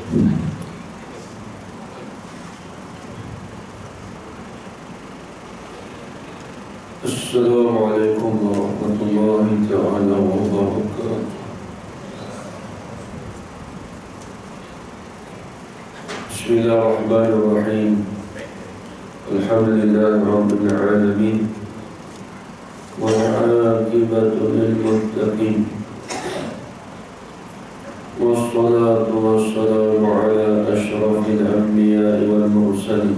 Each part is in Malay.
Assalamualaikum warahmatullahi ta'ala wabarakatuh. Bismillahirrahmanirrahim. Alhamdulillahi rabbil alamin. Wal 'aqibatu lil muttaqin. Wassalatu wassalamu ala asyrafil anbiya'i wal mursalin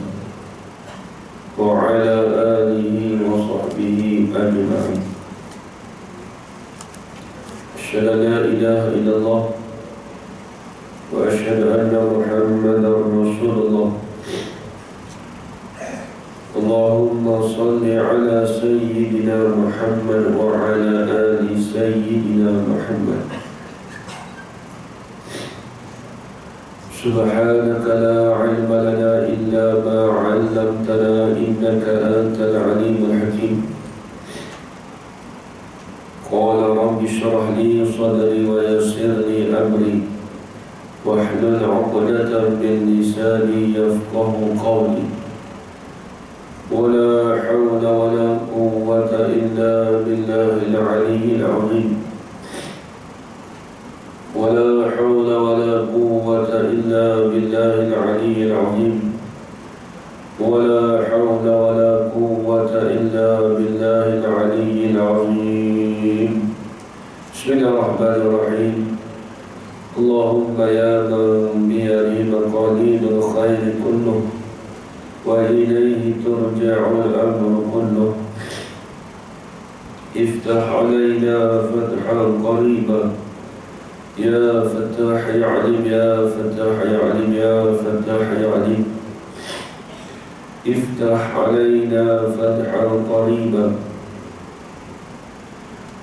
wa ala alihi wa sahbihi ajma'in. Asyhadu an la ilaha illallah wa asyhadu anna Muhammadar Rasulullah. Allahumma salli ala sayyidina Muhammad wa ala ali sayyidina Muhammad. Subhanaka la ilma lana illa ma 'allamtana innaka antal alimul hakim. Qala rabbi shrah li sadri wa yassir li amri wahlul 'uqdatam min lisani yafqahu qawli. Wala hawla wala quwwata illa billahil 'aliyyil 'azim. ولا حول ولا قوة إلا بالله العلي العظيم. ولا حول ولا قوة إلا بالله العلي العظيم. بسم الله الرحمن الرحيم. اللهم يا من بيده مقاليد الخير كله وإليه ترجع الأمر كله افتح علينا فتحا قريبا يا فتاح يا عليم يا فتاح يا عليم يا فتاح يا عليم افتح علينا فتحا قريبا.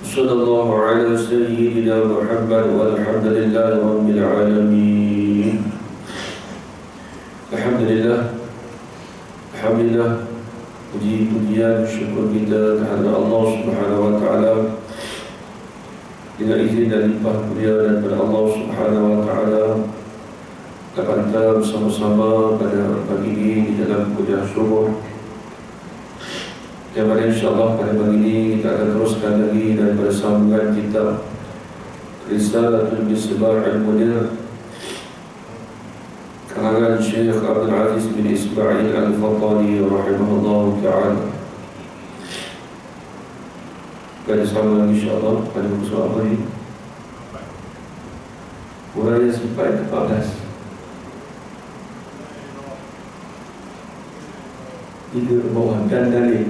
صلى الله على سيدنا محمد والحمد لله رب العالمين. Alhamdulillah, alhamdulillah, puji-pujian syukur kita kepada Allah Subhanahu wa taala dengan izin dan limpah kurnia daripada Allah Subhanahu wa taala dapat kita bersama-sama pada pagi ini di dalam kuliah subuh. Dan insya-Allah pada pagi ini kita akan teruskan lagi daripada sambungan kitab Risalatul Misbah al-Munir karangan Syekh Abdul Aziz bin Ismail Al-Fattani rahimahullah ta'ala. Pada sambungan insya-Allah pada muka surat apa ni? Uraian sampai 14. 3 ke bawah dan dalil.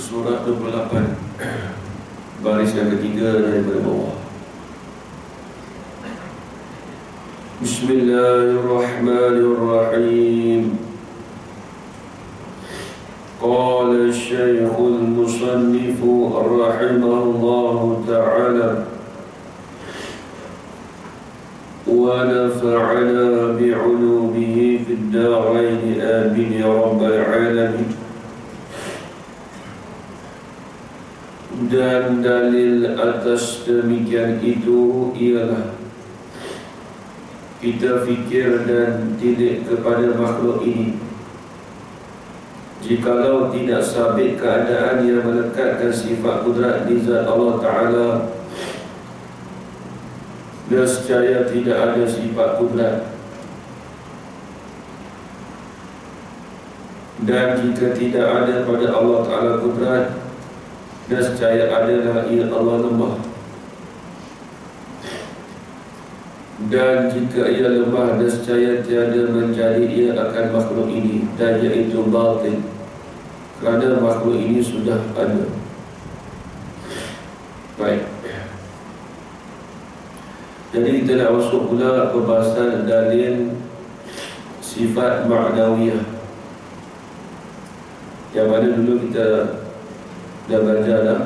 Surat 28 baris yang ketiga daripada bawah. Bismillahirrahmanirrahim. Qala Syekhul Musannif rahimahullahu ta'ala wa nafa'ana bi'ulumihi fid darain amin ya rabbal alamin. Dan dalil atas demikian itu ialah kita fikir dan tilik kepada makhluk ini. Jikalau tidak sabit keadaan yang melekatkan sifat kudrat di zat Allah Ta'ala, nescaya tidak ada sifat kudrat. Dan jika tidak ada pada Allah Ta'ala kudrat, nescaya adalah ia Allah lemah. Dan jika ia lemah, nescaya tiada menjadi ia akan makhluk ini, dan iaitu batin, kerana makhluk ini sudah ada. Baik, jadi kita nak masuk pula pembahasan dalil sifat ma'nawiyah, yang mana dulu kita dah belajar dah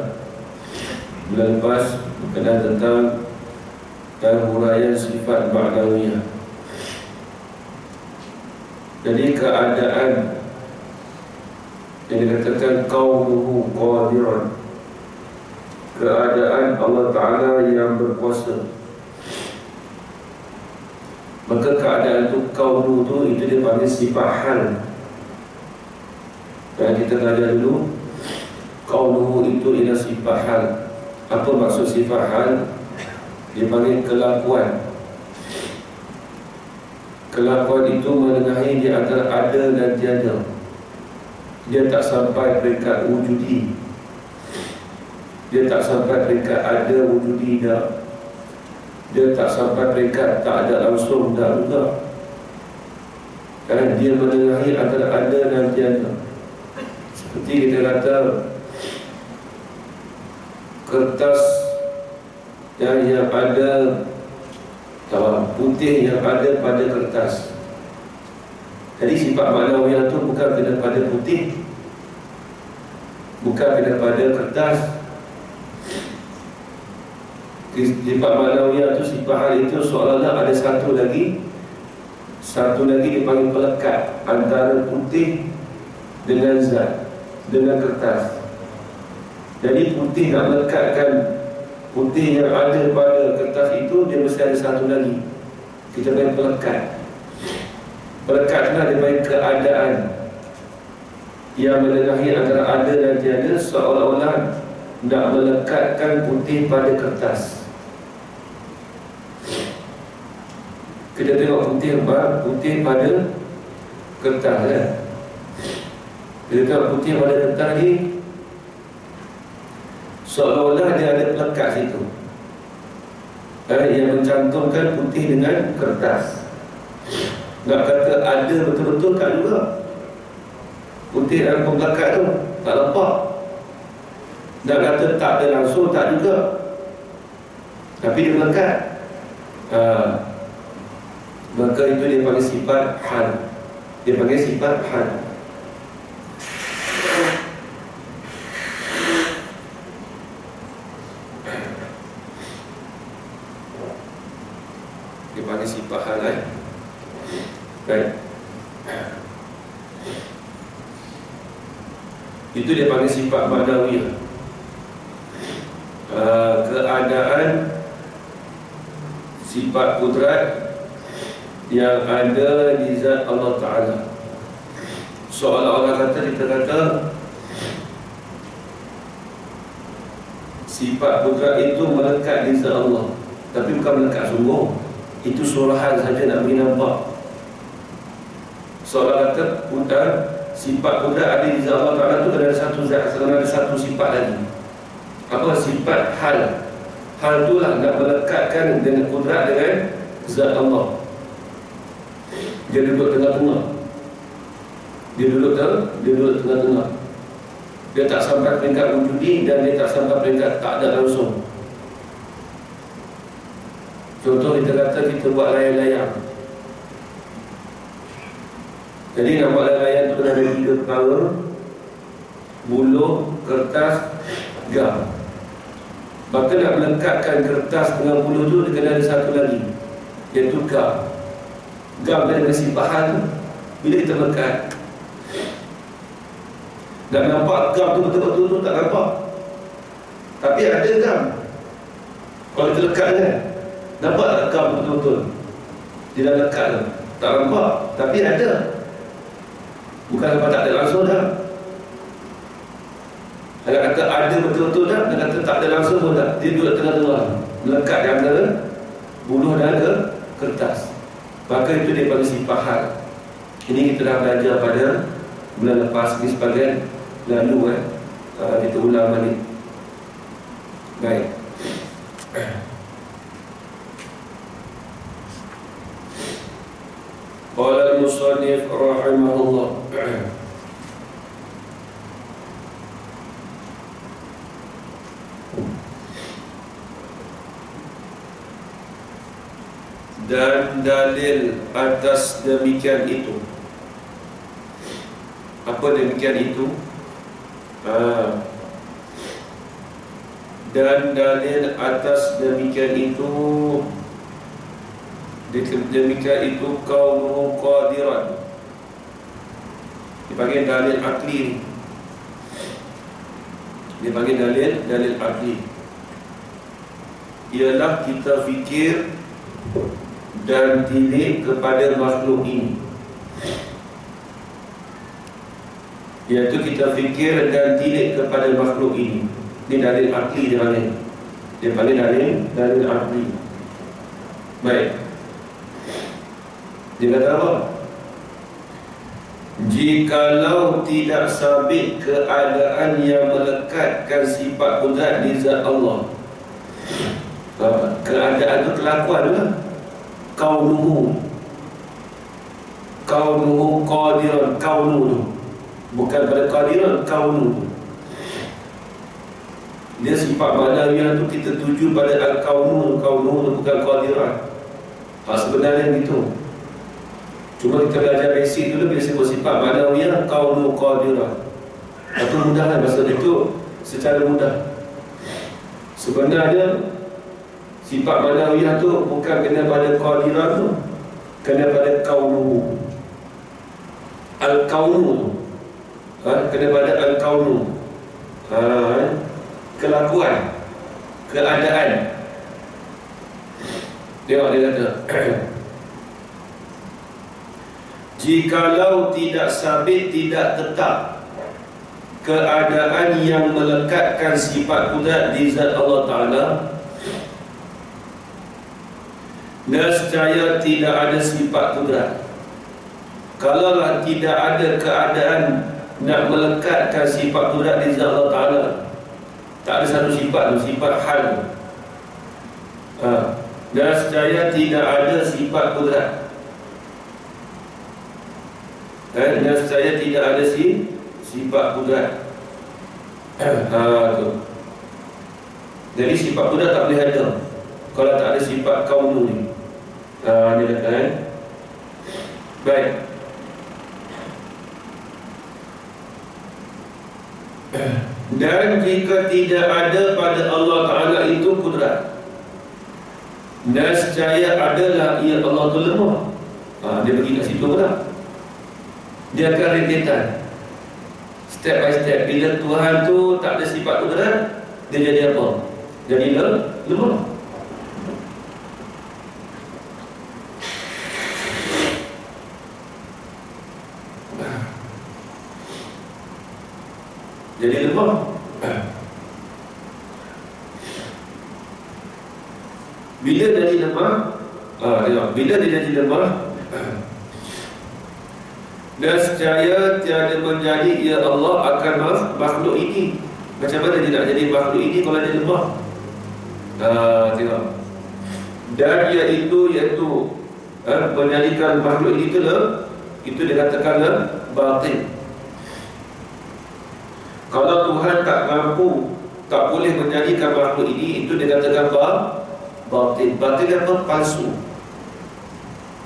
bulan lepas berkenaan tentang huraian sifat ma'nawiyah. Jadi keadaan yang dikatakan qaunuhu qadiran, keadaan Allah Ta'ala yang berkuasa, maka keadaan itu qaunu itu dia panggil sifat hal. Dan kita belajar dulu qaunuhu itu ialah sifat hal. Apa maksud sifat hal? Dia panggil kelakuan. Kelakuan itu menengahi di antara ada dan tiada. Dia tak sampai peringkat wujudi. Dia tak sampai peringkat ada wujudi dah. Dia tak sampai peringkat tak ada langsung dah juga. Kerana dia menengahi antara ada dan tiada. Seperti kita kata kertas yang ada putih yang ada pada kertas. Jadi sifat ma'nawiyah itu bukan kena pada putih, bukan kena pada kertas. Sifat ma'nawiyah itu, sifat hal itu seolah-olah ada satu lagi dipanggil pelekat antara putih dengan zat, dengan kertas. Jadi putih nak melekatkan putih yang ada pada kertas itu, dia mesti ada satu lagi, kita panggil pelekat. Pelekat itulah dia panggil keadaan yang menengahi antara ada dan tiada, seolah-olah nak melekatkan putih pada kertas. Kita tengok putih apa? Putih pada kertas kan? Kita tengok putih pada kertas ni, seolah-olah dia ada pelekat situ yang mencantumkan putih dengan kertas. Nak kata ada betul-betul tak juga. Putih dalam pelekat tu tak lepak. Nak kata tak ada langsung tak juga, tapi dia melekat. Maka itu dia panggil sifat hal. Dia panggil sifat hal. Dia panggil sifat hal. Baik. Itu dia panggil sifat ma'nawiyah. Keadaan sifat kudrat yang ada di zat Allah Ta'ala. Seolah-olah kita kata sifat kudrat itu melekat di zat Allah, tapi bukan melekat sungguh. Itu surahan saja nak bagi nampak. Seolah kata sifat kudrat ada di zat Allah Ta'ala itu ada satu zat, ada satu sifat lagi. Apa? Sifat hal. Hal itulah nak melekatkan dengan kudrat dengan zat Allah. Dia duduk tengah-tengah. Dia duduk tengah-tengah. Dia tak sampai peringkat wujudi dan dia tak sampai peringkat tak ada langsung. Contoh kita kata kita buat layang-layang. Jadi nak buat layang-layang itu ada 3 perkara: buluh, kertas, gam. Maka nak melekatkan kertas dengan buluh tu, dia kena ada satu lagi, iaitu gam. Gam dia dengan sifat hal. Bila kita melekat, nak nampak gam tu betul-betul tu tak nampak, tapi ada gam. Kalau kita lekat kan, nampak tak gam betul-betul? Dia dah lekat tu, tak nampak, tapi ada. Bukan nampak tak ada langsung dah. Nak kata ada betul-betul dah, nak kata tak ada langsung pun dah. Dia duduk tengah-tengah, melekat di antara buluh dan kertas. Maka itu dia panggil sifat hal. Ini kita dah belajar pada bulan lepas ni, sebagian lalu kita ulang balik. Baik. Qala al-musannif rahimahullah, dan dalil atas demikian itu. Apa demikian itu? Dan dalil atas demikian itu, demikian itu kaunuhu qadiran, dipanggil dalil akli. Dipanggil dalil akli. Ialah kita fikir dan tilik kepada makhluk ini, iaitu kita fikir dan tilik kepada makhluk ini. Ini dalil akli dia panggil dalil akli. Baik, dia kata apa? Jikalau tidak sabit keadaan yang melekatkan sifat kudrat di zat Allah, keadaan itu kelakuan lah. Kaunuhu qadiran, kaunu bukan pada qadiran, kaunu. Dia sifat ma'nawiyah tu kita tuju pada al-kaunu bukan qadiran. Sebenarnya gitu. Cuma kita belajar basic dulu, bila sebut sifat ma'nawiyah kaunu qadiran, itu mudah lah, maksud itu secara mudah. Sebenarnya sifat ma'nawiyah tu bukan kena pada qadiran tu, kena pada kaunu. Al-kaunu kena pada al-kaunu, kelakuan, keadaan. Tengok dia kata jikalau tidak sabit, tidak tetap keadaan yang melekatkan sifat kudrat di zat Allah Ta'ala, nescaya tidak ada sifat kudrat. Kalaulah tidak ada keadaan nak melekatkan sifat kudrat di zat Allah Ta'ala, tak ada satu sifat tu, sifat hal. Nescaya tidak ada sifat kudrat. Nescaya tidak ada sifat kudrat. Tu. Jadi sifat kudrat tak boleh ada kalau tak ada sifat kaunu ni. Dia kata baik. Dan jika tidak ada pada Allah Ta'ala itu kudrat, nescaya adalah ia Allah tu lemah. Dia pergi kat situ pula. Dia akan rentetan step by step. Bila Tuhan tu tak ada sifat kudrat, dia jadi apa? Jadi lemah. Jadi lemah. Bila jadi lemah, bila dia jadi lemah, nescaya tiada menjadi ia Allah akan makhluk ini. Macam mana dia nak jadi makhluk ini kalau dia lemah? Tengok. Dan iaitu menjadikan makhluk ini itu dikatakanlah batin. Kalau Tuhan tak mampu, tak boleh menjadikan makhluk ini, itu dikatakan batin. Batin apa? Palsu.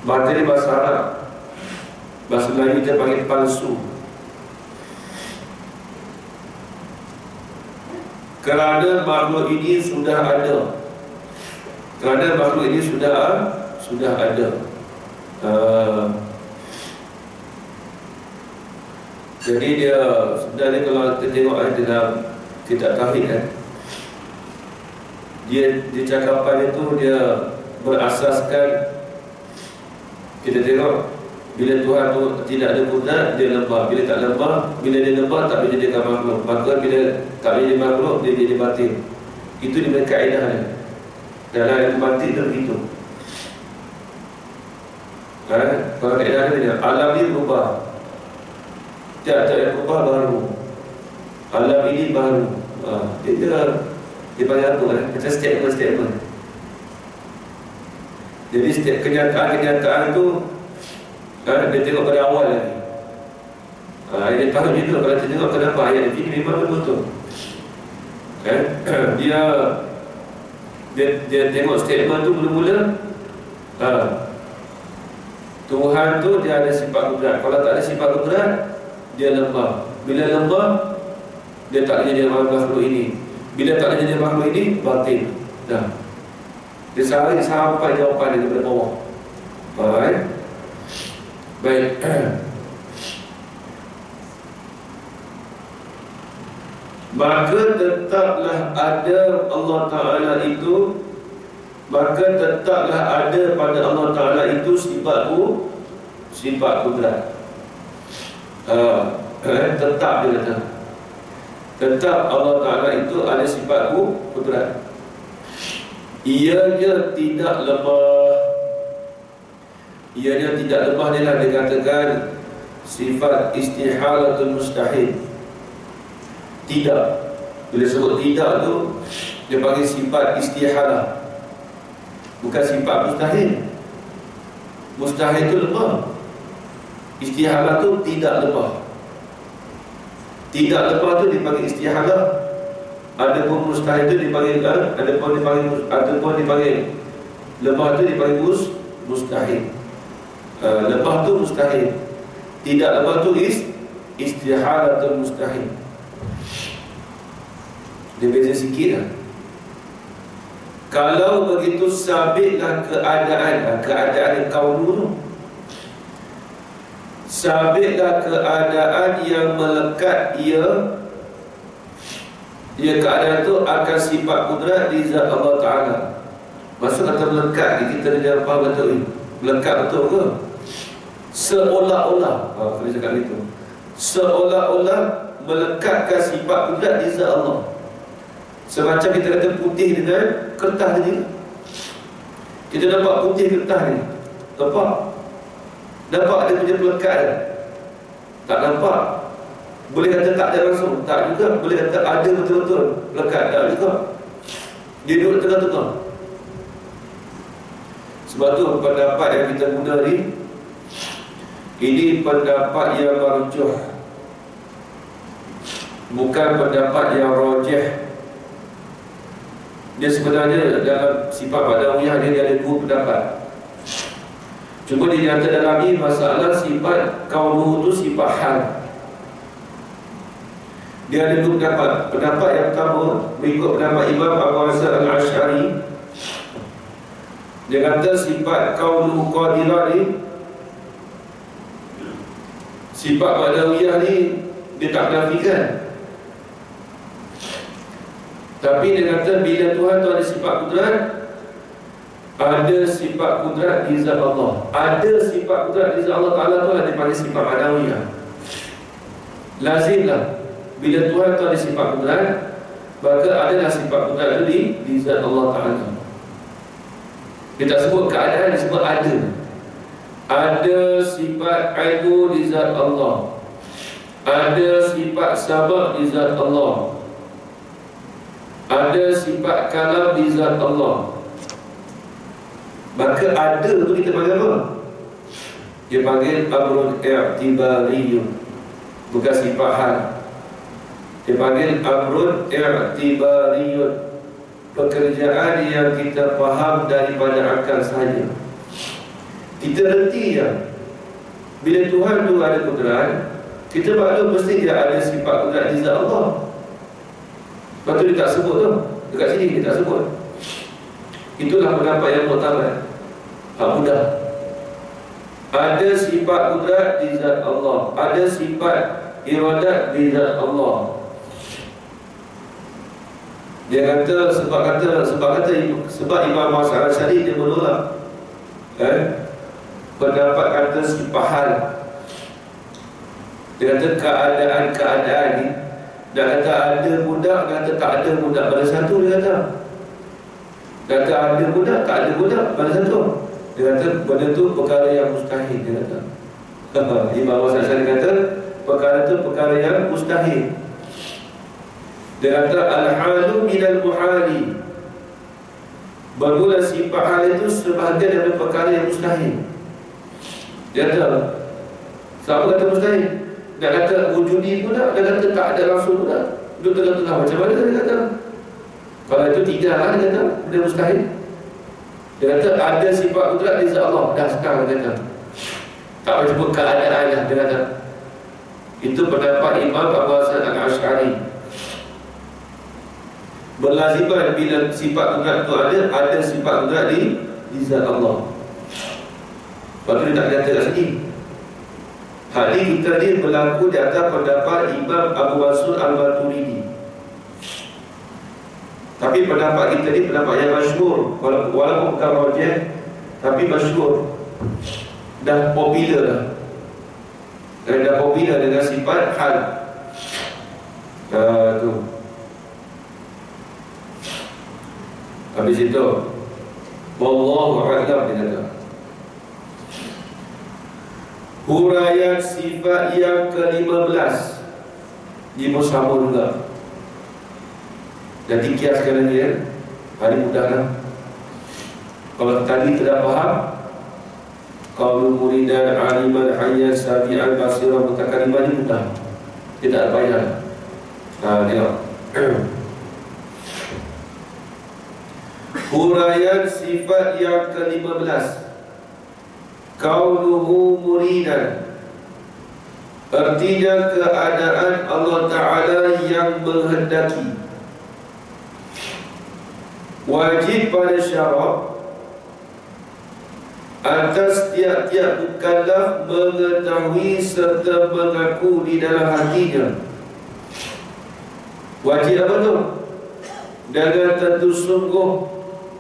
Batin ni bahasa Arab, bahasa Melayu kita panggil palsu. Kerana makhluk ini sudah ada. Sudah ada. Jadi dia sebenarnya kalau kita tengok dalam kitab tauhid dia cakapan itu dia berasaskan, kita tengok bila Tuhan tu tidak ada kudrat, dia lemah. Bila tak lemah, bila dia lemah tak boleh jadikan makhluk. Maka bila tak boleh jadi makhluk, dia jadi batin. Itu dia kaedah dia. Dalam ilmu batin tu begitu. Kalau kaedah dia alam ni berubah. Tak ada berubah baru. Alam ini baru. Dia panggil apa? Macam statement. Jadi setiap kenyataan tu dia tengok pada awal lagi. Dia tahu juga kalau kita tengok kenapa ayat ini memang betul. Dia tengok statement tu mula-mula Tuhan tu dia ada sifat kudrat. Kalau tak ada sifat kudrat, dia lemah. Bila lemah, dia tak boleh jadi makhluk ini. Bila tak boleh jadi makhluk ini, batin. Dah. Dia sampai jawapan dia daripada bawah. Baik. Maka tetaplah ada Allah Ta'ala itu, maka tetaplah ada pada Allah Ta'ala itu sifat kudrat. Tetap dia kata, tetap Allah Ta'ala itu ada sifat kudrat. Ianya tidak lemah. Ianya tidak lemah ni lah dikatakan sifat istihalatul mustahil. Tidak. Bila sebut tidak tu, dia panggil sifat istihalah, bukan sifat mustahil. Mustahil tu lemah, istihalah tu tidak lemah. Tidak lemah tu dipanggil istihalah. Adapun mustahil tu dipanggil adapun dipanggil lemah tu dipanggil mustahil. Lemah tu mustahil, tidak lemah tu istihalatul mustahil. Dia beza sikit lah. Kalau begitu sabitlah keadaan kaum tu. Sabitlah keadaan yang melekat ia keadaan tu akan sifat kudrat di zat Allah Ta'ala. Maksud kata melekat, kita dah faham betul ni. Melekat betul ke? Seolah-olah, kalau cakap itu, seolah-olah melekatkan sifat kudrat di zat Allah. Semacam kita kata putih dengan kertas tadi. Kita nampak putih kertas ni, nampak ada punya pelekat dia? Tak nampak. Boleh kata tak ada langsung? Tak juga. Boleh kata ada betul-betul pelekat? Tak juga. Dia duduk tengah-tengah. Sebab tu pendapat yang kita guna ni, ini pendapat yang marjuh, bukan pendapat yang rajih. Dia sebenarnya dalam sifat badawiyah dia ada dua pendapat. Cuma dia nyata dalam ni masalah sifat kaunuh tu sifat hal. Dia ada dua pendapat. Pendapat yang pertama mengikut pendapat Imam Abu Hasan Al-Asy'ari. Dia kata sifat kaunuh qadirah ni, sifat badawiyah ni dia tak menafikan. Tapi dia kata bila Tuhan tu ada sifat kudrat, ada sifat kudrat di zat Allah. Ada sifat kudrat di zat Allah Ta'ala tu lah dipanggil sifat badawiyah. Lazimlah bila Tuhan tu ada sifat kudrat, maka adalah sifat kudrat tu di zat Allah Ta'ala. Dia tak sebut keadaan, dia sebut ada. Ada sifat ilmu di zat Allah, ada sifat sabak di zat Allah, ada sifat kalam di zat Allah. Maka ada tu kita panggil apa? Dia panggil amrun i'tibariyun, bukan sifat hal. Dia panggil amrun i'tibariyun, pekerjaan yang kita faham daripada akal sahaja. Kita reti ya, bila Tuhan tu ada kudrat, kita maklum mesti dia ada sifat kudrat di zat Allah. Lepas tu dia tak sebut tu, dekat sini dia tak sebut. Itulah pendapat yang mu'tamad, mudah. Ada sifat kudrat di zat Allah, ada sifat iradat di zat Allah. Dia kata sebab Imam Hasan Al-Asy'ari dia menolak pendapat kata sifat hal. Dia kata keadaan ni, dia kata ada budak, dia kata tak ada budak, pada satu dia kata ada budak, tak ada budak, pada satu. Dia kata benda tu perkara yang mustahil, dia kata. Imam Hasan Al-Asy'ari kata perkara tu perkara yang mustahil. Dia kata al-halu minal muhali, bermula sifat hal itu sebahagian daripada perkara yang mustahil. Dia kata, siapa kata mustahil? Dia kata wujudi pula, dia kata tak ada langsung pula, duduk tengah-tengah. Macam mana dia kata? Kalau itu tidak lah, dia kata benda mustahil. Dia kata ada sifat kudrat di zat Allah. Dah sekarang dia kata. Tak boleh sebut keadaan dah. Dia kata. Itu pendapat Imam Abu Hasan Al-Asy'ari. Berlaziman bila sifat kudrat itu ada sifat kudrat di zat Allah. Lepas tu dia tak kata kat sini. Hadis kita ni berlaku di atas pendapat Imam Abu Mansur Al-Maturidi. Tapi pendapat kita ni pendapat yang masyhur, walaupun bukan rajih, tapi masyhur. Dah popular dah. Dan dah popular dengan sifat hal. Tu. Habis itu, wallahu a'lam, dia kata. Huraian sifat yang ke-15 di bersama juga. Jadi kiaskan lagi ya. Hari mudah lah. Kalau tadi tidak faham, qaulul muridan aliman hayyan sabi'an basiran mutakaliman ini mudah. Tidak payah. Tengok. Huraian sifat yang ke-15, qauluhu muridan, artinya keadaan Allah Ta'ala yang menghendaki. Wajib pada syarak atas tiap-tiap mukallaf mengetahui serta mengaku di dalam hatinya. Wajib apa tu? Dengan tentu sungguh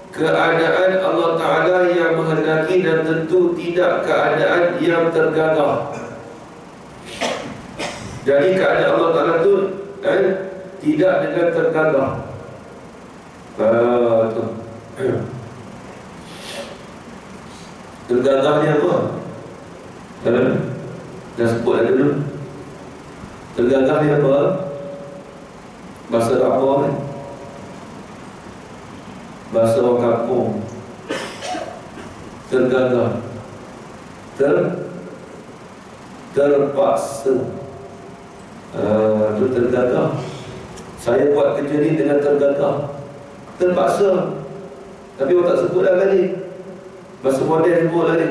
keadaan Allah Ta'ala yang menghendaki, dan tentu tidak keadaan yang tergagah. Jadi keadaan Allah Ta'ala tu tidak dengan tergagah. Tu. Tergagah ni apa? Dah sebut dah dulu. Tergagah ni apa? Bahasa apa ni? Bahasa orang kampung. Tergagah. Terpaksa. Itu tergagah. Saya buat kerja ni dengan tergagah, terpaksa. Tapi orang tak sebut dah tadi. Bahasa modern sebut tadi.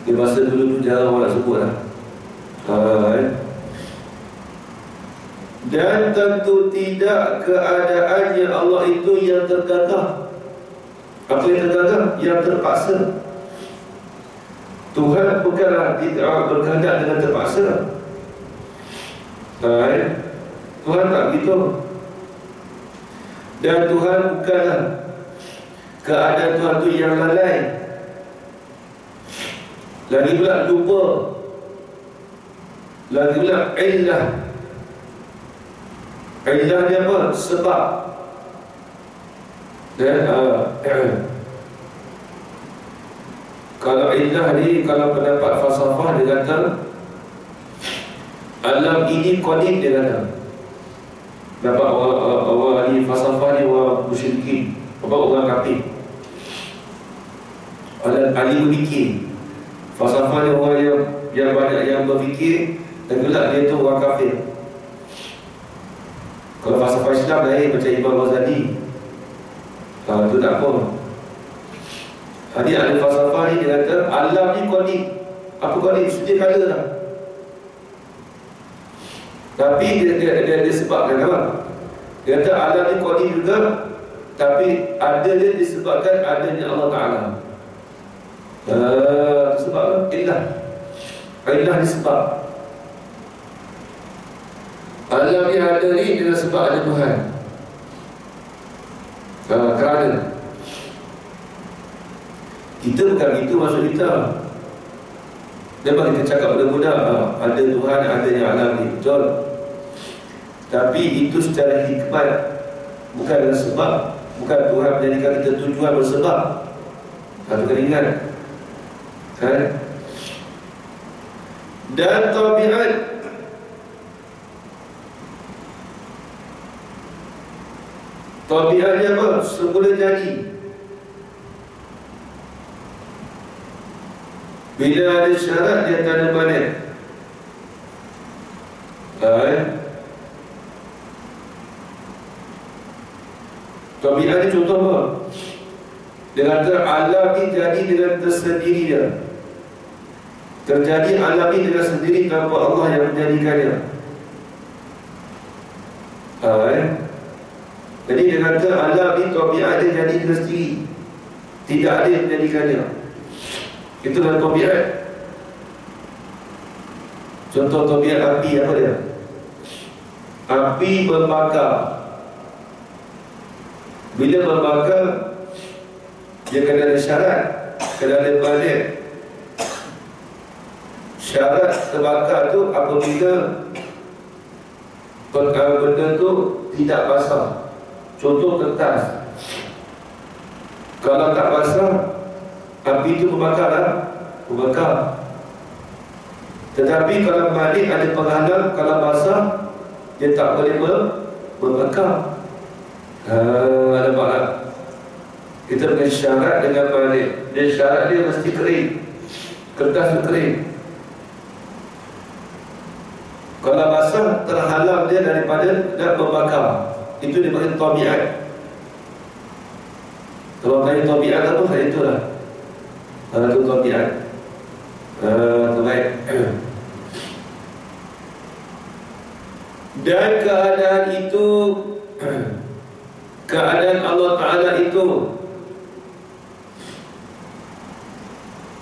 Dia bahasa dulu tu jarang orang nak sebut lah. Dan tentu tidak keadaannya Allah itu yang tergagah. Apa yang tergagah? Yang terpaksa. Tuhan bukanlah tidak berkehendak dengan terpaksa. Tuhan tak begitu. Dan Tuhan bukanlah keadaan Tuhan itu yang lalai, lagi pula lupa, lagi pula illah. Illah dia apa? Sebab. Dan kalau illah ni, kalau pendapat falsafah, dia kata alam ini qadim, dia kata. Dapat orang ahli falsafah ni orang musyrikin, orang kafir. Ahli berfikir. Falsafah ni orang yang banyak yang berfikir, dan gelak dia tu orang kafir. Kalau falsafah Islam lain macam Imam Ghazali, itu tak apa. Jadi ahli falsafah ni dia kata alam ni qadim. Apa qadim? Sedia kala lah. Tapi dia sebabkan apa? Dia kata alam ni qadim juga, tapi ada dia disebabkan adanya Allah Ta'ala. Sebab illah. Illah disebab. Alam yang ada ni adalah sebab ada Tuhan. Kerana kita bukan itu maksud kita. Memang kita cakap mudah-mudah ada Tuhan, adanya alam ni, betul. Tapi itu secara hikmat, bukan dengan sebab. Bukan Tuhan menjadikan kita tujuan bersebab. Itu kena ingat. Dan tabiat, tabiatnya apa? Semula jadi. Bila ada syarat, dia tanda balik. Tabiat ni contoh apa? Dia kata alam ni jadi dengan tersendiri dia. Terjadi alam ni dengan sendiri tanpa Allah yang menjadikannya. Jadi dia kata alam ni tabiat dia jadi dengan sendiri, tidak ada yang menjadikannya. Itulah tabiat. Contoh tabiat api apa dia? Api membakar. Bila membakar, dia kena ada syarat, kena ada balik. Syarat terbakar tu apabila benda tu tidak basah. Contoh kertas, kalau tak basah, api itu membakar lah, membakar. Tetapi kalau balik ada penghalang, kalau basah, dia tak boleh membakar. Nampak tak? Kita punya syarat dengan balik. Dia syarat dia mesti kering. Kertas tu kering. Kalau basah, terhalang dia daripada nak membakar. Itu dipanggil tabiat. Kalau panggil tabiat apa? Hal itulah. Itu tabiat. Baik. Dan keadaan itu, keadaan Allah Ta'ala itu,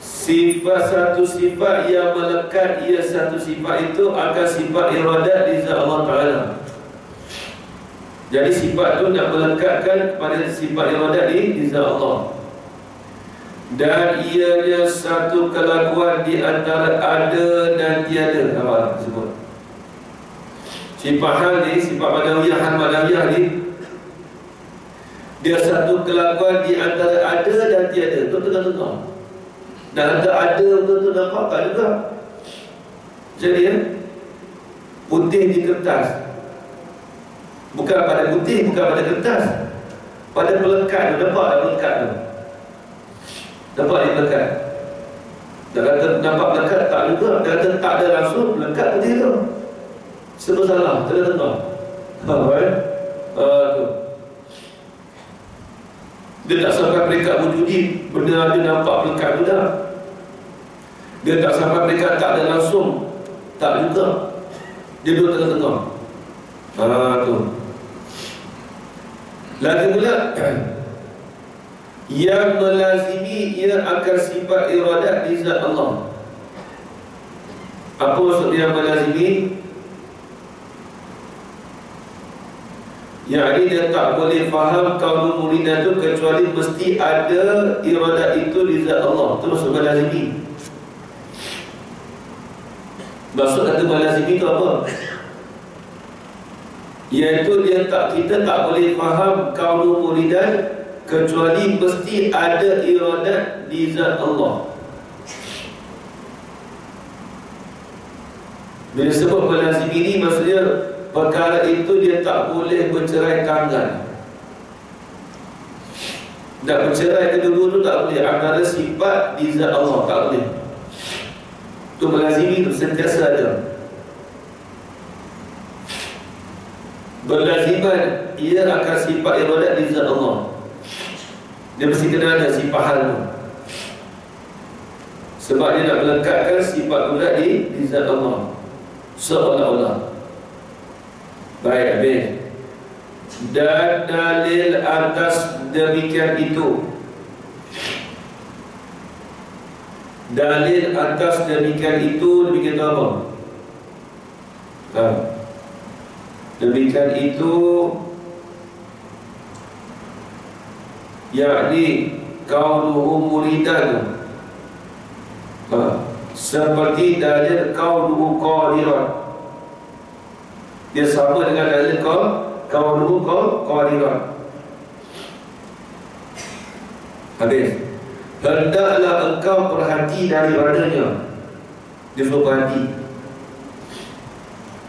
sifat satu sifat yang melekat ia satu sifat itu akan sifat iradat di zat Allah Ta'ala. Jadi sifat itu nak melekatkan kepada sifat iradat di zat Allah. Dan ianya satu kelakuan di antara ada dan tiada. Apa disebut? Sifat hal ni, sifat madawiyah, hal madawiyah ni, dia satu kelakuan di antara ada dan tiada. Itu tengah-tengah. Dan ada betul-betul nampak tak juga. Jadi putih di kertas, bukan pada putih, bukan pada kertas, pada pelekat tu. Nampak ada pelekat tu? Nampak dia pelekat? Dia kata nampak pelekat tak juga. Dia kata tak ada langsung pelekat putih tu. Sebab salah, tengah-tengah. Tu dia tak sampai peringkat wujudi, benda ada nampak pelekat tu dah. Dia tak sampai peringkat tak ada langsung, tak juga. Dia duduk tengah-tengah. Tu. Lagi pula, yang melazimi ia akan sifat iradat di zat Allah. Apa maksud yang melazimi? Yang dia tak boleh faham kaum muridah itu kecuali mesti ada iradat itu di zat Allah. Itu maksud melazimi. Maksud kata melazimi itu apa? Iaitu kita tak boleh faham kaum muridah kecuali mesti ada iradat di zat Allah. Bila sebut melazimi ini, maksudnya perkara itu dia tak boleh bercerai tangan. Nak bercerai kedua-dua tu tak boleh. Antara sifat di zat Allah tak boleh. Itu melazimi, itu sentiasa ada. Berlaziman ia akan sifat iradat di zat Allah. Dia mesti kena ada sifat hal tu. Sebab dia nak melekatkan sifat iradat di zat Allah seolah-olah. Baik, habis. Dan dalil atas demikian itu, dalil atas demikian itu, demikian apa? Demikian itu, yakni kaunuhu muridan, seperti dalil kaunuhu qadiran. Dia sama dengan dalil kaunuhu qadiran. Habis. Hendaklah engkau perhati daripadanya. Dia suruh perhati.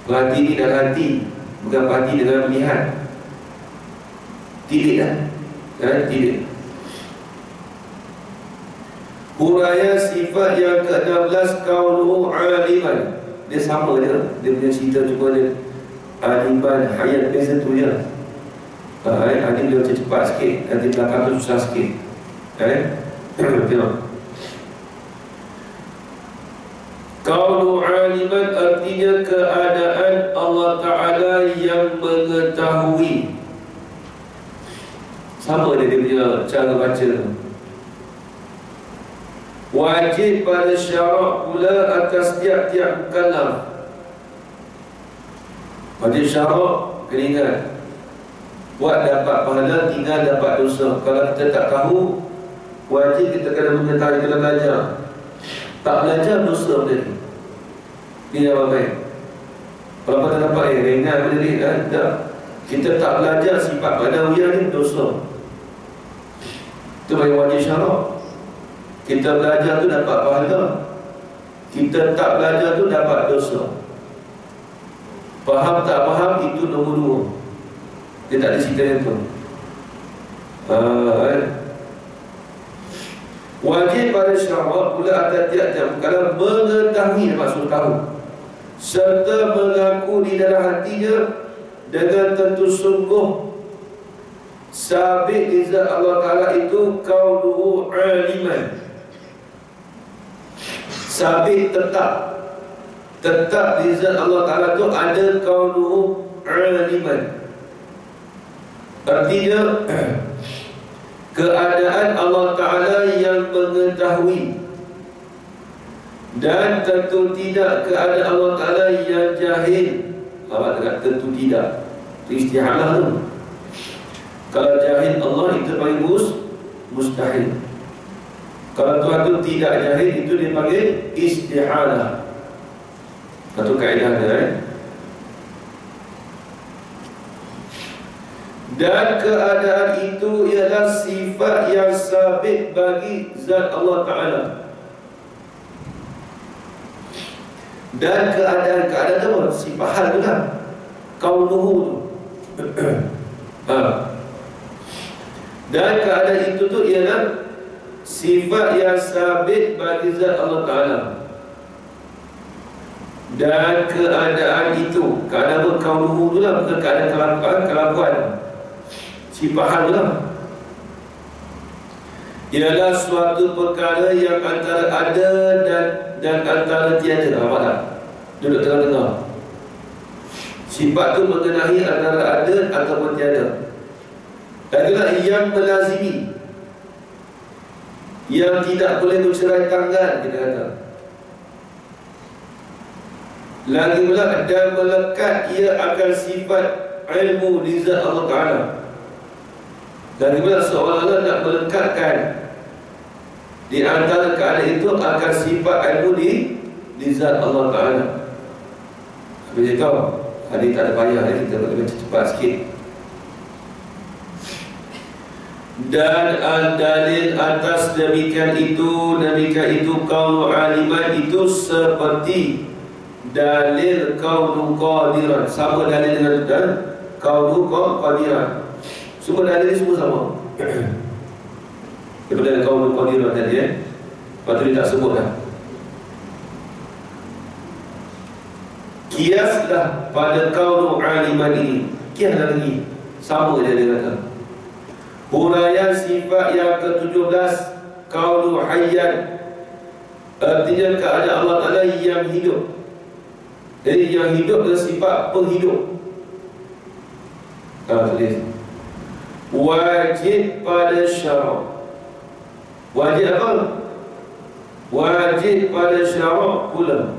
Perhati ni dalam hati, bukan perhati dengan melihat. Tilik dah. Tilik. Huraian sifat yang ke-16 kaunuhu aliman. Dia sama dia punya cerita, cuma dia aliman hayat biasa tu je. Nanti beliau cepat sikit, nanti belakang tu susah sikit. Tengok. Kaunu aliman artinya keadaan Allah Ta'ala yang mengetahui. Sama dia punya cara baca. Wajib pada syarak pula atas tiap-tiap mukallaf. Wajib syarak, kena ingat, buat dapat pahala, tinggal dapat dosa. Kalau kita tak tahu, wajib kita kena mengetahui, kena belajar. Tak belajar, dosa benda ni. Ini yang baik. Kalau kita dapat ringan benda ni, tak. Kita tak belajar sifat badawiyah ni, dosa. Itu bagi wajib syarak. Kita belajar tu dapat pahala, kita tak belajar tu dapat dosa. Faham tak faham, itu nombor dua. Dia tak ada cerita yang tu. Wajib pada syarak pula atas tiap-tiap perkara mengetahui, maksud tahu, serta mengaku di dalam hatinya dengan tentu sungguh sabit di zat Allah Ta'ala itu kaunuhu aliman. Sabit tetap di zat Allah Ta'ala itu ada kaunuhu aliman. Artinya keadaan Allah Ta'ala yang mengetahui, dan tentu tidak keadaan Allah Ta'ala yang jahil. Awak tak tentu tidak, itu istihalah tu. Kalau jahil Allah itu panggil mustahil. Kalau Tuhan itu tidak jahil, itu dipanggil istihalah. Satu kaedah dia. Dan keadaan itu ialah sifat yang sabit bagi zat Allah Ta'ala. Dan keadaan tu apa? Sifat hal tu lah, kaunuhu tu. Dan keadaan itu tu ialah sifat yang sabit bagi zat Allah Ta'ala. Dan keadaan itu, keadaan kaunuhu tu lah, bukan keadaan kelakuan. Sifat hal tu lah, ialah suatu perkara yang antara ada dan antara tiada. Nampak tak? Duduk tengah-tengah. Sifat tu mengenai antara ada ataupun tiada. Adalah yang melazimi, yang tidak boleh bercerai tangan, kita kata. Lagi pula, dan melekat ia akan sifat ilmu di zat Allah Ta'ala. Lagi pula, seolah-olah nak melekatkan di antara keadaan itu akan sifat ilmu di zat Allah Ta'ala. Habis itu, hari tak ada payah, kita boleh cepat sikit. Dan dalil atas demikian itu kaunu aliman itu seperti dalil kaunu qadiran. Sama dalil dengan kaunu qadiran. Semua dalil ni semua sama. Daripada kaunu qadiran tadi lepas tu dia tak sebut dah. Kiaslah pada kaunu aliman ini. Kiaslah lagi, sama dia kata. Huraian sifat yang ke-17 kaunu hayyan, artinya keadaan Allah Ta'ala yang hidup. Jadi yang hidup adalah sifat penghidup. Tulis wajib pada syarak. Wajib apa? Wajib pada syarak pula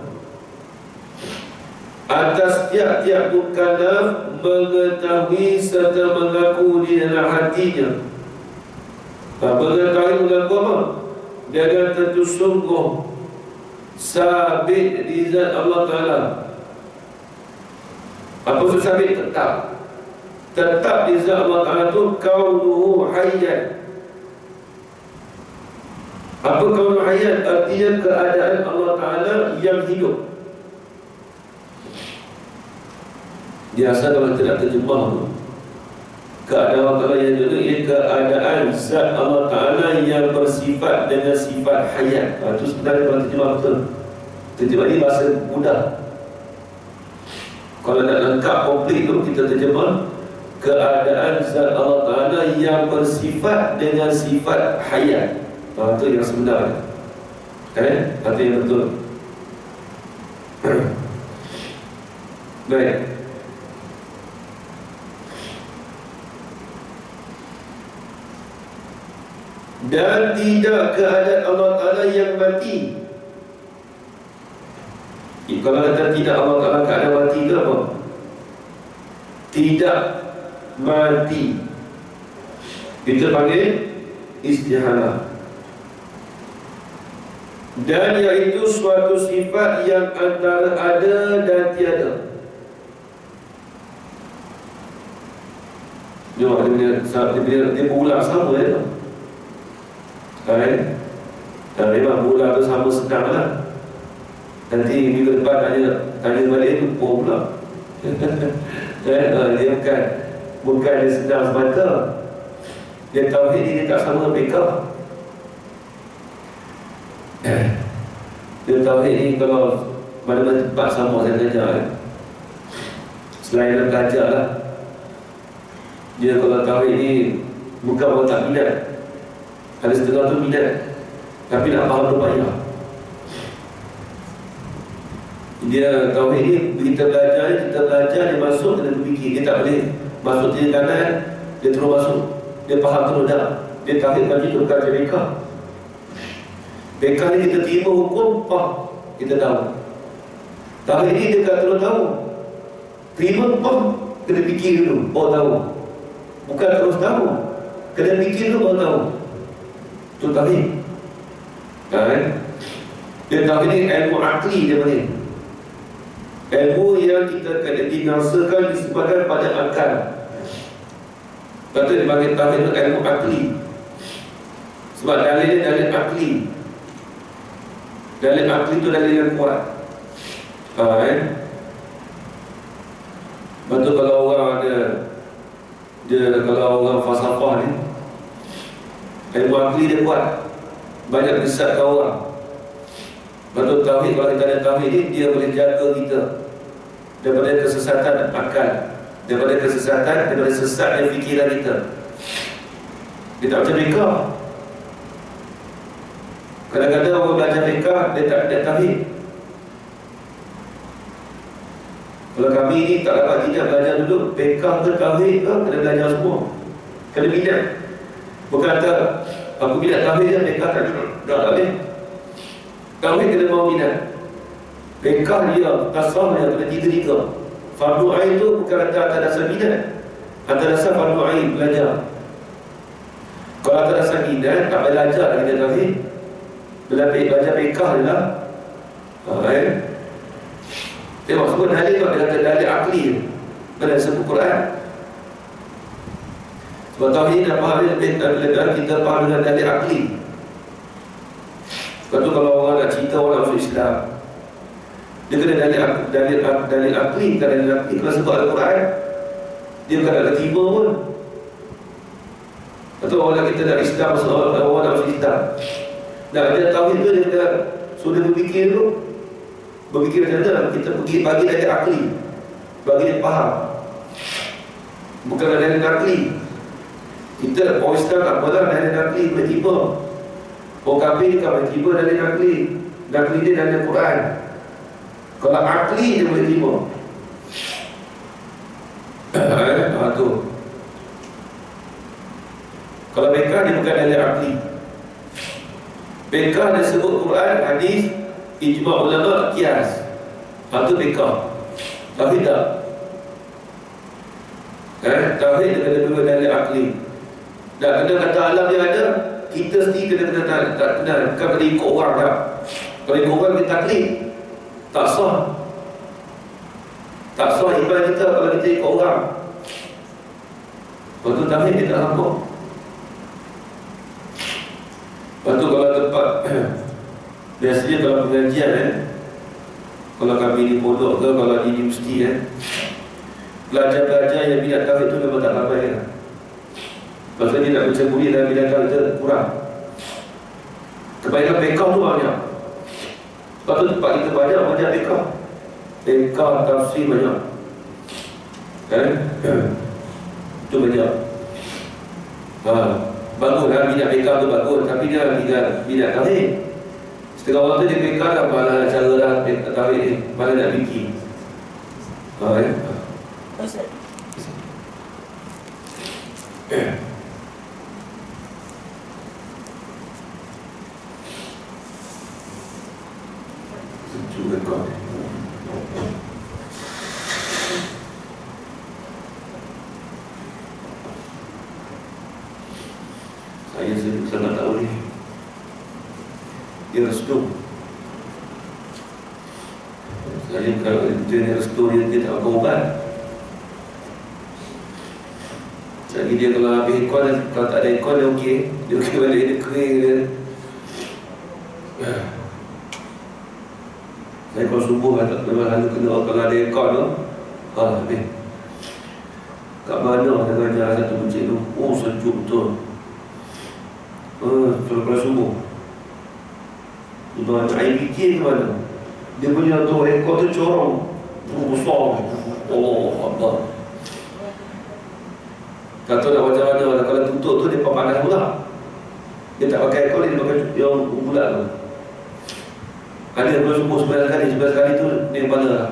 atas tiap-tiap mukallaf mengetahui serta mengaku di dalam hatinya. Mengetahui mengaku apa? Dengan tentu sungguh sabit di zat Allah Ta'ala. Apa itu sabit? Tetap di zat Allah Ta'ala itu kaunuhu hayyan. Apa kaunuhu hayyan? Artinya keadaan Allah Ta'ala yang hidup. Biasa kalau tidak terjemah tu, keadaan Allah Ta'ala yang hidup ia keadaan zat Allah Ta'ala yang bersifat dengan sifat hayat. Itu sebenarnya kalau terjemah betul. Terjemah ini bahasa mudah. Kalau nak lengkap komplit tu, kita terjemah keadaan zat Allah Ta'ala yang bersifat dengan sifat hayat. Itu yang sebenarnya. Itu yang betul. Baik. Dan tidak keadaan Allah Ta'ala yang mati. Kalau kata tidak Allah Ta'ala keadaan mati itu apa? Tidak mati. Kita panggil istihalah. Dan iaitu suatu sifat yang antara ada dan tiada. Dia berulang sama ya. Memang berulang tu sama sedang lah. Nanti minggu depan tanya balik itu pula. Dia bukan dia sedang semata. Dia tauhid dia tak sama mereka. Dia tauhid ni kalau mana-mana tempat sama saya belajar selain nak belajar lah. Dia kalau tauhid ni bukan orang tak minat. Ada setengah tu minat, tapi nak faham tu payah. Dia tauhid ni kita belajar dia masuk kena berfikir. Dia tak boleh masuk dia kanan dia terus masuk. Dia faham terus dah. Dia tauhid macam tu bukan mereka. Bekal ni kita terima hukum, kita tahu. Tauhid ni dia tak terus tahu. Terima, kena fikir dulu, baru tahu. Bukan terus tahu, kena fikir dulu, baru tahu. Itu tauhid. Dia tauhid ni ilmu akli dia panggil. Ilmu yang kita kena dinasakan disebabkan pada akal. Lepas tu dia panggil tauhid itu ilmu akli. Sebab dalil dia dalil akli. Dalil akli itu dalil yang kuat. Betul kalau orang kalau orang falsafah ni, ilmu akli dia kuat, banyak besar kau orang. Betul tauhid, kalau kita ada tauhid ni, dia boleh jaga kita daripada kesesatan akal, daripada sesatnya fikiran kita. Dia tak macam mereka. Kadang-kadang orang belajar mereka, dia tak ada tauhid. Kalau kami ni tak dapat tidak belajar dulu, mereka ke tauhid ke, kena belajar semua. Kena minat. Bukan kata aku minat tauhid je, mereka tak boleh. Tauhid kena mau minat. Mereka dia tasawuf dia kena tiga-tiga. Fardu ain tu bukan kata atas dasar minat, atas dasar fardu ain belajar. Kalau atas dasar minat, tak belajar kita tauhid. Belajar mereka je lah. Tengok sebut dalil tu, dia kata dalil akli pada sebut Quran. Sebab tauhid nak faham dia, kita faham dengan dalil akli. Sebab tu kalau orang nak cerita orang masuk Islam, dia kena dalil akli, bukan dalil akli. Kalau sebut Al-Quran, dia bukan nak terima pun. Atau orang kita nak Islam, orang nak masuk Islam, nak ada tauhid tu, dia kata sudah berfikir tu. Berfikir macam mana? Kita pergi bagi dalil akli, bagi dia faham. Bukan dalil akli. Kita orang Islam tak apalah dalil akli boleh tiba. Orang kafir kan boleh tiba dalil akli. Akli dia dalil Quran. Kalau akli dia boleh tiba. Tu. Kalau mereka dia bukan dalil akli. Mereka dia sebut Quran, hadis, ijma' ulama, kias. Itu mereka. Tauhid tak? Tauhid dia kena dua dalil akli. Dan kena kata alam yang ada, kita sendiri kena bukan kena ikut orang tak. Kalau ikut orang kita taklid, tak sah. Tak sah ibadah kita kalau kita ikut orang. Lepas tu tauhid dia tak nampak. Lepas tu kalau tempat biasanya kalau pengajian kalau kami di pondok ke, kalau di universiti pelajar-pelajar yang minat tauhid tu memang tak ramai Pasal dia nak bercemburi dalam bidang tauhid kurang. Kebanyakan bekah tu banyak. Lepas tu tempat kita banyak bekah. Bekah tafsir banyak. Itu banyak. Bagus lah minat beka tu bagus, tapi dia minat kahwin. Setengah orang tu dia beka dah, malah cara dah kahwin ni, malah nak fikir. Ustaz. Juga kau. Saya sangat tak boleh. Dia restu. Saya kalau dia restu, dia tak makan ubat. Lagi dia kalau habis ikon, kalau tak ada ikon dia okey. Dia okey balik, dia kering dia. Saya kalau subuh memang lalu kena, kalau ada ikon tu habis. Kat mana saya ngajar satu masjid tu, oh sejuk betul. Kalau subuh tuan air fikir ke mana, dia punya tu ekor tu corong besar. Oh apa, kata nak macam mana, kalau tutup tu dia panas pula. Dia tak pakai ekor, dia pakai yang bulat tu. Ada kalau subuh 11 kali tu dia kepala lah.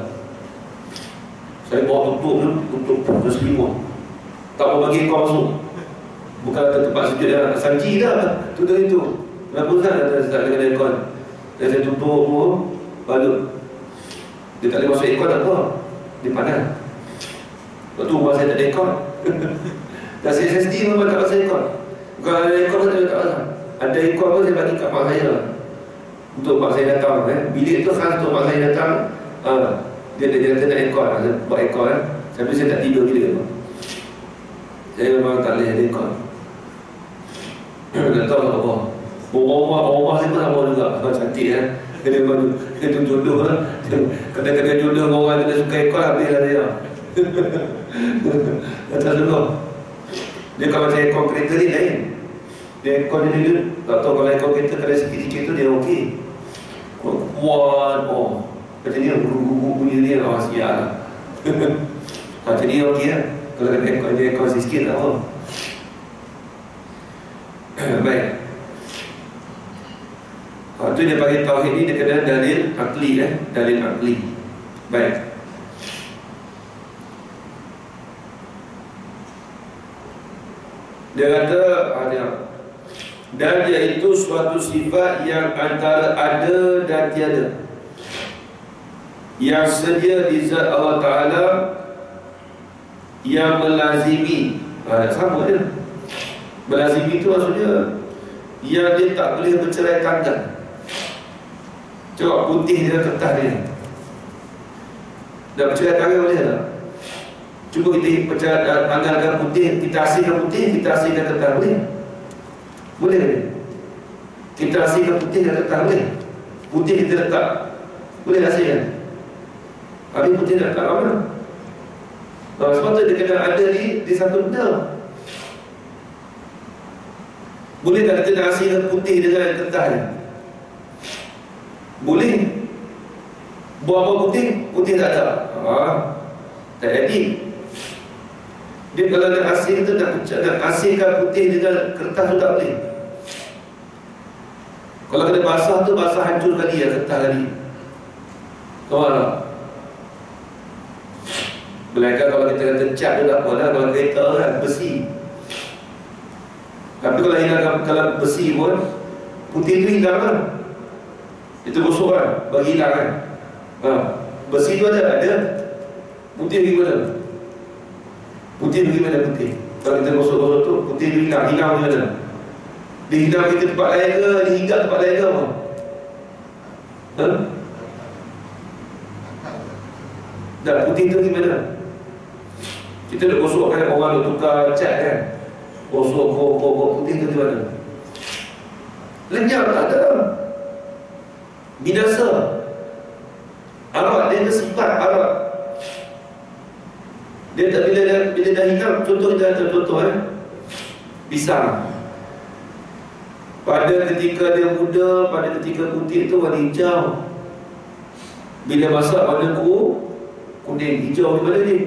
Saya bawa tutup ke selimut, tak mau bagi ekor masuk. Bukan tempat sujud dia, sanji dah tutup itu. Kenapa Ustaz tak dengan aircon? Dan saya tutup pun, balut. Dia tak boleh masuk aircon tak apa, dia panas. Lepas tu rumah saya tak ada aircon. Dan saya sendiri memang tak pasal aircon. Bukan ada aircon pun saya tak pasal. Ada aircon pun saya bagi kat mak saya untuk mak saya datang. Bilik tu khas untuk mak saya datang. Dia kata nak aircon, saya buat aircon. Tapi saya tak tidur bilik tu. Saya memang tak boleh ada aircon. Tak tahu apa. Orang saya pun sama juga. Cantik kan. Dia tu jodoh lah. Kadang-kadang jodoh dengan orang kena suka aircon, habis lah dia. Tak tahu. Dia kalau macam aircon kereta ni lain. Dia aircon dia tak tahu kalau aircon kereta kalau sikit-sikit tu dia okey. Kuat. Macam dia guguk bunyi dia. Siap lah. Macam dia okey lah. Kalau ada aircon sikit tak apa. Baik. Itu dia bagi tauhid ni dia kena dalil akli. Dalil akli. Baik. Dia kata dan iaitu suatu sifat yang antara ada dan tiada, yang sedia di zat Allah Ta'ala, yang melazimi. Sama dia. Melazimi itu maksudnya yang dia tak boleh bercerai tanggal. Coba putih dia kertas dia, dah bercerai tanggal boleh tak? Cuba kita bercerai tanggalkan putih, kita hasilkan putih, kita hasilkan kertas, boleh? Boleh tak? Kita hasilkan putih dan kertas, boleh? Putih kita letak, boleh hasilkan? Habis putih nak letak mana? Sebab tu dia kena ada di satu benda. Boleh tak kita nak hasilkan putih dengan kertas ni? Boleh. Buat apa putih? Putih tak ada. Tak jadi. Dia kalau nak hasil tu, nak hasilkan putih dengan kertas tu tak boleh. Kalau kena basah tu, basah hancur kali ya kertas tadi. Tahu tak? Melainkan kalau kita kata cat tu tak apa lah. Kalau kereta kan besi. Tapi kalau hilang, kalau besi pun putih tu hilang kan. Itu gosok kan, bagi hilang kan. Besi tu ada. Putih pergi mana? Putih pergi mana putih? Kalau kita gosok-gosok tu, putih tu hilang pergi mana? Dia hilang pergi ke tempat lain ke? Dia hinggap tempat lain ke apa? Dan putih tu pergi mana? Kita nak gosok kan, orang nak tukar cat kan. Gosok putih tu di mana? Lenyap tak ada. Binasa. Arak dia bersifat arak. Dia tak bila dah hitam. Contoh kita ada contoh pisang. Pada ketika dia muda, pada ketika putih itu warna hijau. Bila masak warna kuning. Hijau di mana ni?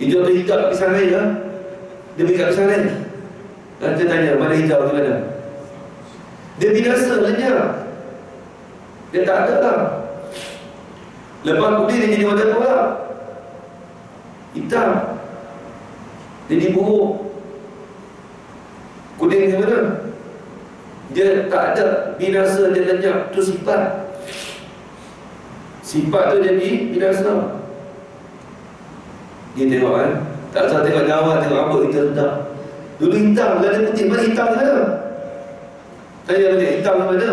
Hijau tu hijau pisang lain lah. Dia pergi kat pesantren. Dia tanya, mana hijau di mana? Dia binasa, lenyap. Dia tak ada lah. Lepas putih dia jadi warna pula. Hitam. Jadi buruk. Kuning di mana? Dia tak ada, binasa, dia lenyap. Itu sifat. Sifat tu jadi binasa. Dia tengok kan, tak usah tengok Jawa, tengok apa kita sudah. Dulu hitam, dah ada putih. Mana hitam di mana? Tanya balik, hitam di mana?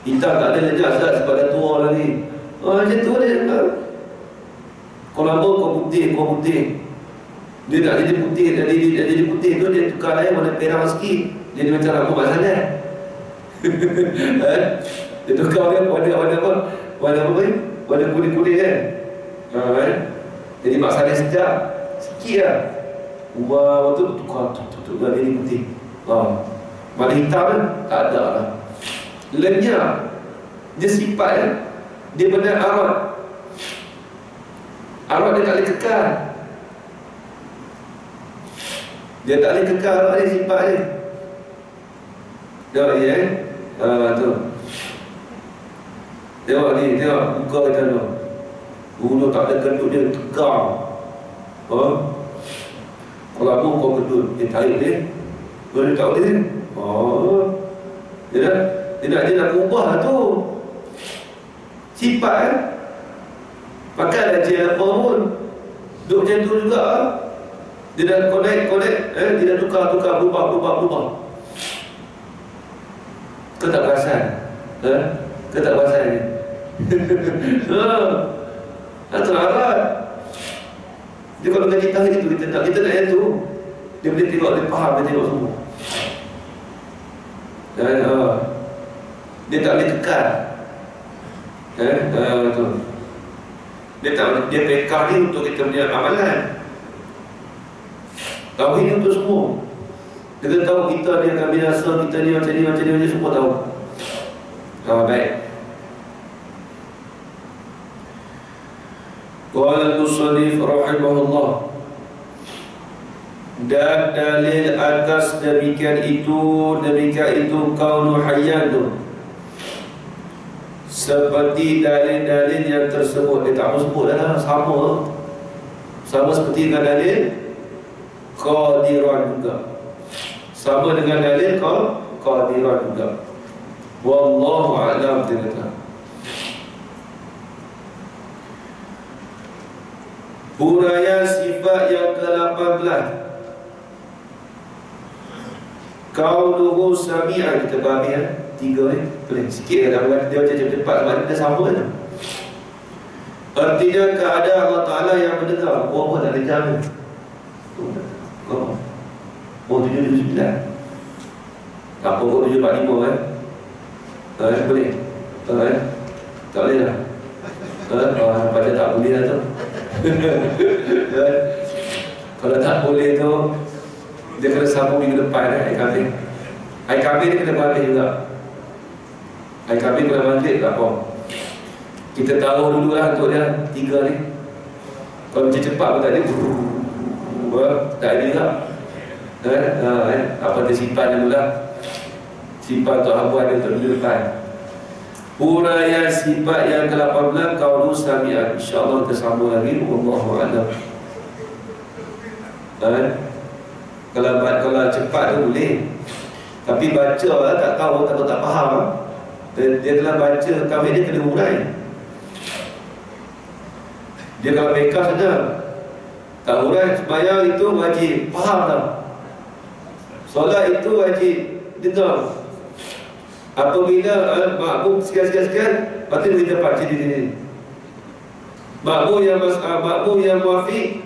Hitam tak ada lenyap sebab dah tua lagi. Macam tu dia. Kalau apa kau putih. Dia tak jadi putih, dah jadi putih tu dia tukar lain warna perang sikit. Jadi macam rambut Mak Sadat. Dia tukar dia warna apa? Warna kuning-kuning kan. Jadi Mak Sadat sekejap, sikit lah. Ubah tu tukar dah jadi putih. Warna hitam kan tak ada lah. Lenyap. Dia sifat kan. Dia benda arat. Arat dia tak boleh kekal. Dia tak boleh kekal arat dia, sifat dia. Tengok ni tu. Tengok ni, tengok muka kita tu. Bulu tak ada gendut, dia tegang. Kalau apa kau gendut, dia tarik dia. Dia tak boleh. Dia nak ubah lah tu. Sifat kan. Pakai dah dia apa pun. Duduk macam tu juga. Dia dah connect. Dia dah tukar, berubah. Kau tak perasan? Kau tak perasan ni? Itu arat. Dia kalau gaji tahu itu, kita nak yang tu. Dia boleh tengok, dia faham, dia tengok semua. Dia tak boleh kekal. Tu. Dia pekar ni untuk kita punya amalan. Tauhid ni untuk semua. Kita tahu kita ni akan binasa, kita ni macam ni, semua tahu. Baik. Qala al-musannif rahimahullah. Dan dalil atas demikian itu kaunu hayyan tu, seperti dalil-dalil yang tersebut. Dia tak mau sebut dah, sama seperti dengan dalil qadiran juga. Sama dengan dalil qadiran juga. Wallahu a'lam. Dia kata huraian sifat yang ke-18, kaunuhu sami'an. Kita fahami ya, 3 ni boleh sikit dia macam cepat sebab dia sama je. Artinya keadaan Allah Ta'ala yang mendengar. Apa tak ada jamin. 779. Apa kok 745 kan? Boleh? Tak boleh lah. Pada tak boleh lah tu. Kalau tak boleh tu, dia kena sambung minggu depan air kambing. Air kambing dia kena balik juga. Air kambing kena balik tak apa. Kita tahu dulu lah untuk dia 3 ni. Kalau macam cepat pun tak ada. Tak ada juga. Apa dia simpan dulu lah. Simpan untuk habuan dia untuk minggu depan. Huraian sifat yang ke-18 kaunu sami'an. InsyaAllah kita sambung lagi. Wallahu a'lam. Kalau cepat tu boleh. Tapi baca lah, tak tahu, tak faham. Dia telah baca, kami dia kena hurai. Dia kalau mereka saja tak hurai, sembahyang itu wajib. Faham tak? Solat itu wajib. Dengar. Apabila makmum sekian-sekian, lepas tu kita baca di sini. Makmum yang muafiq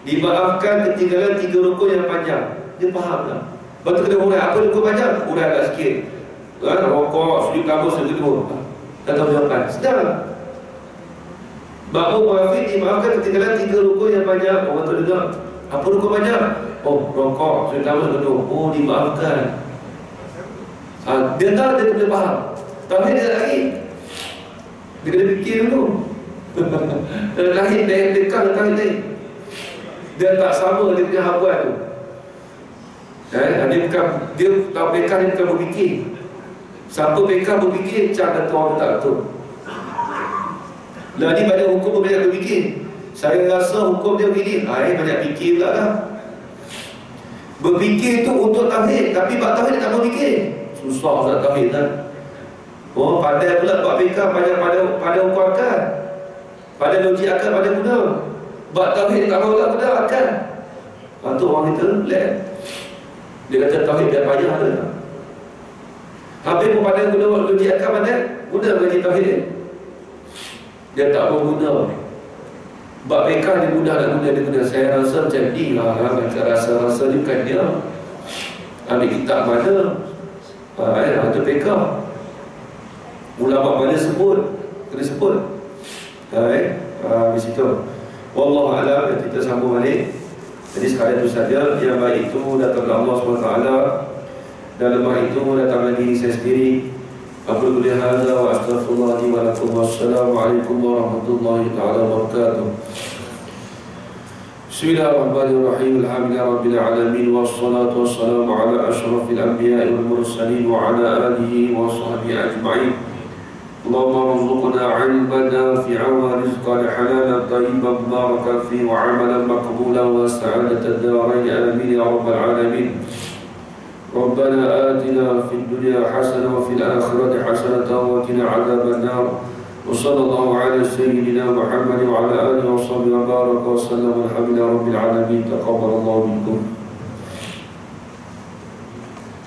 dimaafkan ketinggalan 3 rukun yang panjang. Dia faham tak? Lepas tu kena hurai. Apa rukun panjang? Hurai agak sikit. Rokok, sujud kabur, sujud kedua. Tak tahu jawapan. Sedang makmum muafiq dimaafkan ketinggalan 3 rukun yang panjang. Orang tu dengar. Apa rukun panjang? Rokok, sujud kabur, sujud kedua. Dimaafkan. Dia tahu, dia boleh faham. Tapi dia lagi, dia kena fikir dulu. Lahir dia dekang lain. Dia tak sama dia punya habuan tu. Dia tak bekah, dia bukan berfikir. Siapa bekah berfikir, cara tuan tak betul. Lah ni banyak hukum banyak berfikir. Saya rasa hukum dia begini, banyak fikir pula lah. Berfikir tu untuk tauhid, tapi bab tauhid dia tak berfikir. Susah Ustaz tauhid kan. Oh, pandai pula bab fikah pada hukum akal, pada logik akal, pada guna. Bab tauhid tak mahu tak guna akal. Tu orang kita lek. Dia kata tauhid dia payah ke? Habis pun pada guna logik akal, pandai guna lagi tauhid. Dia tak berguna. Bab fikah dia mudah nak guna, dia guna. Saya rasa macam ni lah, macam rasa-rasa ni bukan dia. Ambil kitab mana, itu fikah. Ulama mana sebut, kena sebut. Di situ. Wallahu a'lam. Kita sambung balik. Jadi sekadar itu saja. Yang baik itu datang dari Allah SWT, dan lemah itu datang dari diri saya sendiri. Aku boleh hadza wa astaghfirullah li wa lakum. Wassalamualaikum warahmatullahi taala wabarakatuh. Bismillahirrahmanirrahim. Alhamdulillahirabbil alamin, wassalatu wassalamu ala asyrafil anbiya'i wal mursalin wa ala alihi wa sahbihi ajma'in. Allahumma rzuqna 'ilman nafi'an wa rizqan halalan tayyiban mubarakan fihi wa 'amalan maqbulan wa sa'adatan darain. Amin ya rabbal alamin. ربنا آتنا في الدنيا حسنة وفي الآخرة حسنة وقنا عذاب النار. وصلى الله على سيدنا محمد وعلى آله وصحبه وبارك وسلم. والحمد لله رب العالمين. تقبل الله منكم.